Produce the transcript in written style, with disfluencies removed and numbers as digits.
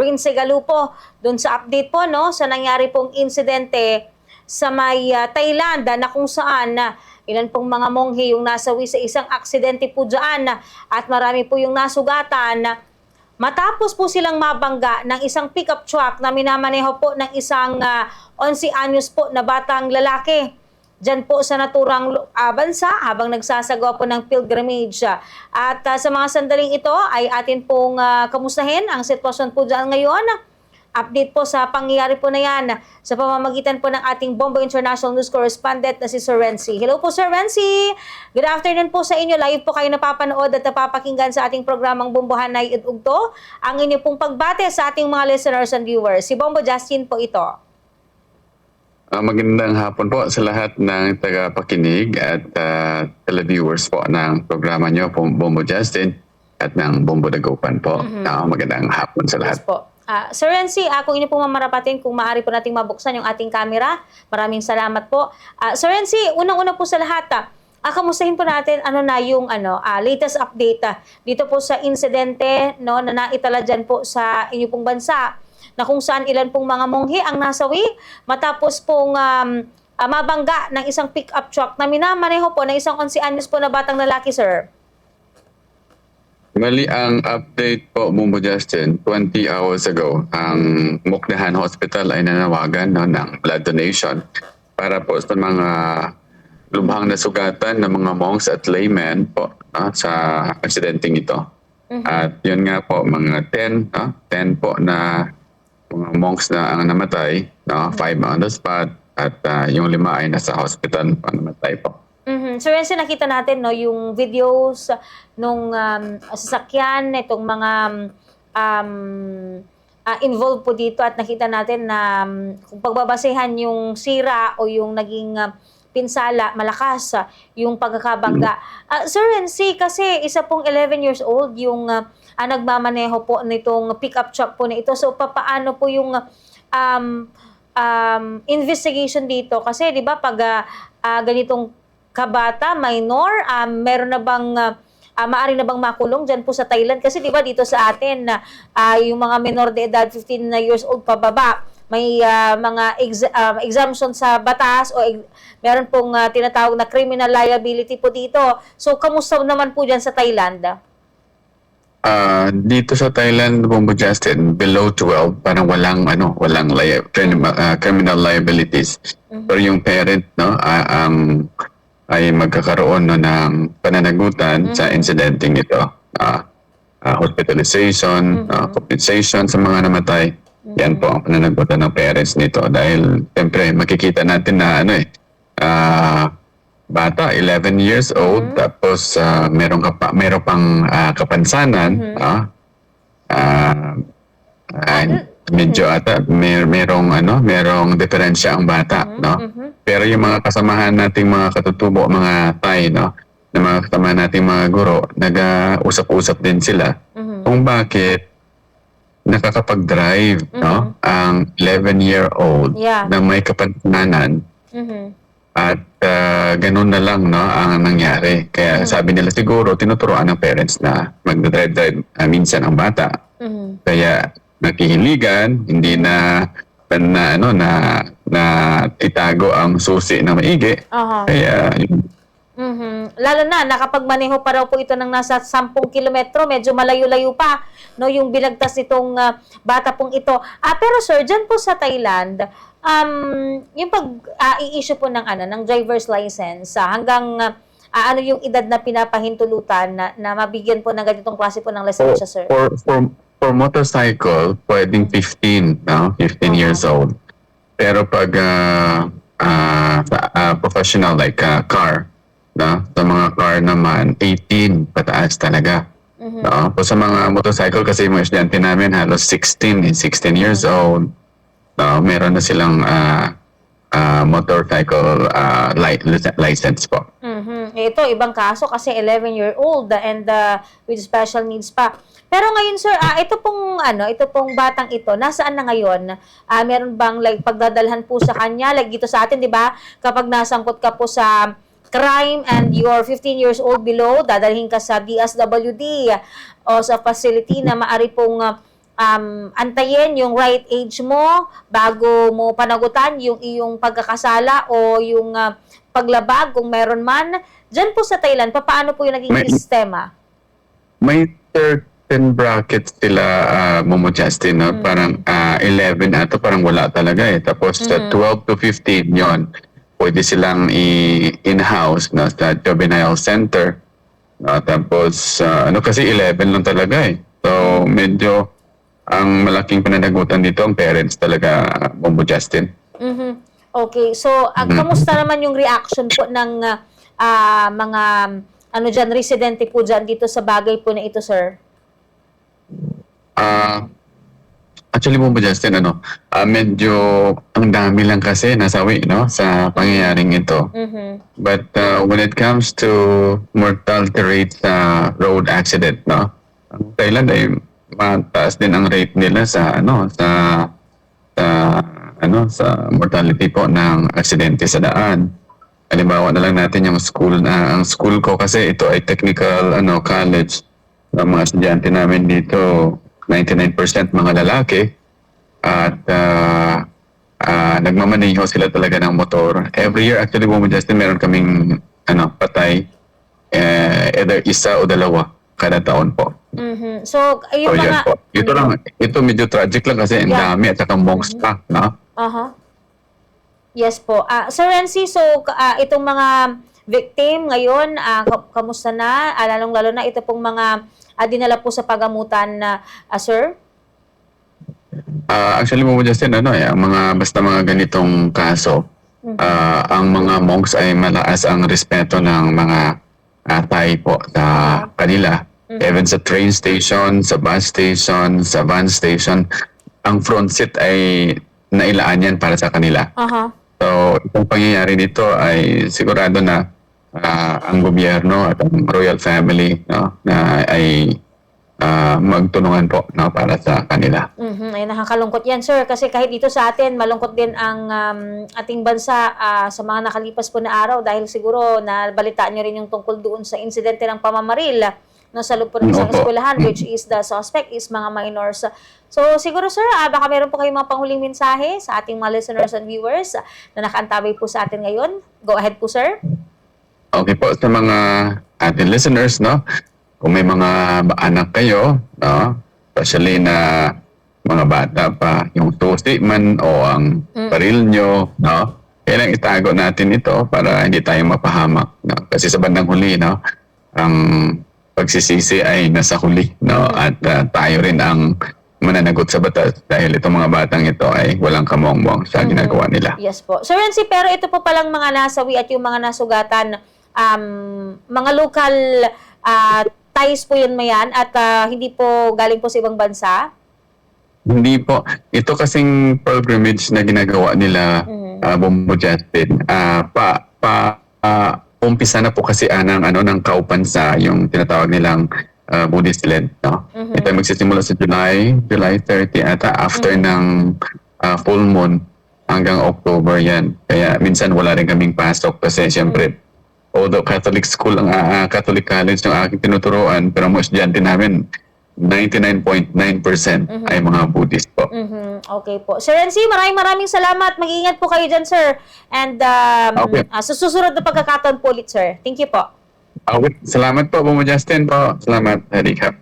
Prince Galupo doon sa update po no sa nangyari pong insidente sa may Thailand na kung saan ilan pong mga monghe yung nasawi sa isang aksidente po dyan at marami po yung nasugatan matapos po silang mabangga ng isang pickup truck na minamaneho po ng isang 11 anyos po na batang lalaki dyan po sa naturang bansa habang nagsasagawa po ng pilgrimage. At sa mga sandaling ito ay atin pong kamustahin ang sitwasyon po dyan ngayon. Update po sa pangyayari po na yan sa pamamagitan po ng ating Bombo International News Correspondent na si Sir Renzi. Hello po Sir Renzi! Good afternoon po sa inyo. Live po kayo napapanood at napapakinggan sa ating programang Bombo Hanay at Ugto. Ang inyo pong pagbate sa ating mga listeners and viewers. Si Bombo Justin po ito. Magandang hapon po sa lahat ng tagapakinig at televiewers po ng programa nyo, Bombo Justin at ng Bombo Dagupan po. Magandang hapon sa lahat. Yes po. Sir Renzi, kung inyo pong mamarapatin, kung maaari po nating mabuksan yung ating camera, maraming salamat po. Sir Renzi, unang-una po sa lahat, kamustahin po natin ano na yung latest update dito po sa insidente no, na naitala dyan po sa inyo pong bansa na kung saan ilan pong mga monghe ang nasawi matapos pong mabangga ng isang pick-up truck na minamaneho po ng isang 11 anyos po na batang lalaki, sir. Mali ang update po, Bombo Justin, 20 hours ago, ang Mukdahan Hospital ay nanawagan ng blood donation para po sa mga lubhang nasugatan ng mga monks at laymen po sa aksidenteng ito. At yun nga po, mga 10 po na mga monks na ang namatay, 5 on the spot, at yung 5 ay nasa hospital pa namatay po. So Renzi, nakita natin no yung videos nung sasakyan itong mga involved po dito at nakita natin na kung pagbabasehan yung sira o yung naging pinsala, malakas yung pagkakabangga. Sir Renzi, kasi isa pong 11 years old yung nagmamaneho po nitong pickup truck po na ito. So papaano po yung investigation dito? Kasi di ba pag ganitong kabata, minor, meron na bang maaari na bang makulong dyan po sa Thailand? Kasi di ba dito sa atin yung mga minor de edad 15 years old pababa, may mga exemption sa batas o meron pong tinatawag na criminal liability po dito. So kamusta naman po dyan sa Thailand? Dito sa Thailand, Bombo Justin, below 12, parang walang criminal liabilities. Pero yung parent ay magkakaroon ng pananagutan sa incidenteng ito. Hospitalization, compensation sa mga namatay. Yan po ang pananagutan ng parents nito. Dahil, siyempre, makikita natin na bata, 11 years old, tapos meron pang kapansanan, medyo ata merong diferensya ang bata, pero yung mga kasamahan nating mga katutubo, mga Thai, na mga kasamahan nating mga guro, nag-usap-usap din sila kung bakit nakakapag-drive ang 11-year-old na may kapansanan at ganun na lang ang nangyari. Kaya sabi nila siguro tinuturuan ng parents na mag-drive minsan ang bata. Kaya nakihiligan, hindi na itago ang susi na maigi. Kaya lalo na nakapagmaneho pa raw po ito ng nasa 10 kilometro, medyo malayo-layo pa no yung binagtas nitong bata pong ito. Pero sir, dyan po sa Thailand, yung pag i-issue po ng driver's license hanggang ano yung edad na pinapahintulutan na mabigyan po ng ganitong klase po ng lisensya, sir? For motorcycle, pwedeng 15 years old. Pero pag professional like car, sa mga car naman, 18 pataas talaga. Sa mga motorcycle, kasi yung mga estudyante namin halos 16 years old. Meron na silang motorcycle license po. Ito, ibang kaso kasi 11-year-old and with special needs pa. Pero ngayon, sir, ito pong batang ito, nasaan na ngayon? Meron bang pagdadalhan po sa kanya? Dito sa atin, di ba? Kapag nasangkot ka po sa crime and you're 15 years old below, dadalhin ka sa DSWD o sa facility na maari pong antayin yung right age mo bago mo panagutan yung iyong pagkakasala o yung paglabag kung meron man. Diyan po sa Thailand, paano po yung naging May- sistema? May certain brackets sila, Momo Justin, no? Parang 11 ato, parang wala talaga eh. Tapos sa 12 to 15 yon pwede silang in-house, no, sa juvenile center. No? Tapos, kasi 11 lang talaga eh. So, medyo ang malaking pananagutan dito ang parents talaga, Momo Justin. Mhm. Okay, so kamusta naman yung reaction po ng mga residente po dyan dito sa bagay po na ito, sir? Actually, Momo Justin, medyo ang dami lang kasi nasawi, no, sa pangyayaring ito. Mhm. But when it comes to mortality rate sa road accident, no, ang Thailand ay mataas din ang rate nila sa sa mortality po ng aksidente sa daan. Halimbawa na lang natin yung ang school ko kasi ito ay technical college. Ang mga estudyante namin dito 99% mga lalaki at nagmamaneho sila talaga ng motor. Every year actually, Justin, meron kaming patay, either isa o dalawa kada taon po. Mhm. So, yung So, yan mga... po. Ito medyo tragic lang kasi ang Yeah. dami at saka monks pa, no? Aha. Yes po. Sir Renzi, so itong mga victim ngayon, kamusta na? Lalong-lalo na ito pong mga dinala po sa pagamutan na sir? Actually, Justin, ang basta mga ganitong kaso, ang mga monks ay malaas ang respeto ng mga Thai po sa kanila. Even sa train station, sa bus station, sa van station, ang front seat ay nailaan yan para sa kanila. Aha. So, itong pangyayari nito ay sigurado na ang gobyerno at ang royal family, no, na ay magtulungan po, no, para sa kanila. Mhm. Ay, nakakalungkot yan, sir. Kasi kahit dito sa atin, malungkot din ang ating bansa sa mga nakalipas po na araw dahil siguro nabalitaan nyo rin yung tungkol doon sa insidente ng pamamaril no, sa loob po ng isang Opo. eskwelahan, which is the suspect is mga minors. So, siguro, sir, baka meron po kayong mga panghuling mensahe sa ating mga listeners and viewers na nakaantabay po sa atin ngayon. Go ahead po, sir. Okay po, sa mga ating listeners, no, kung may mga anak kayo, no, especially na mga bata pa, yung susi man o ang baril nyo, no, kailangan itago natin ito para hindi tayo mapahamak. No? Kasi sa bandang huli, no, ang pagsisisi ay nasa huli, no, at tayo rin ang mananagot sa batas dahil itong mga batang ito ay walang kamongmong sa ginagawa nila. Yes po. Sir Renzi, pero ito po palang mga nasawi at yung mga nasugatan, mga local ties po yun mayan at hindi po galing po sa ibang bansa? Hindi po. Ito kasing pilgrimage na ginagawa nila, Bombo Justin, umpisa na po kasi ng Kaupansa, yung tinatawag nilang Buddhist Lent, no? Ito ay magsisimula sa July 30 ata, after ng full moon hanggang October yan. Kaya minsan wala rin kaming pasok kasi siyempre, although Catholic school, Catholic college yung aking tinuturuan, pero mga estudyante namin, 99.9% ay mga Buddhist po. Mhm. Okay po. Sir Renzi, maraming salamat. Mag-iingat po kayo dyan, sir. And Okay. sa susunod na pagkakataon po ulit, sir. Thank you po. Okay. Salamat po, Bombo Justin po. Salamat, Erika.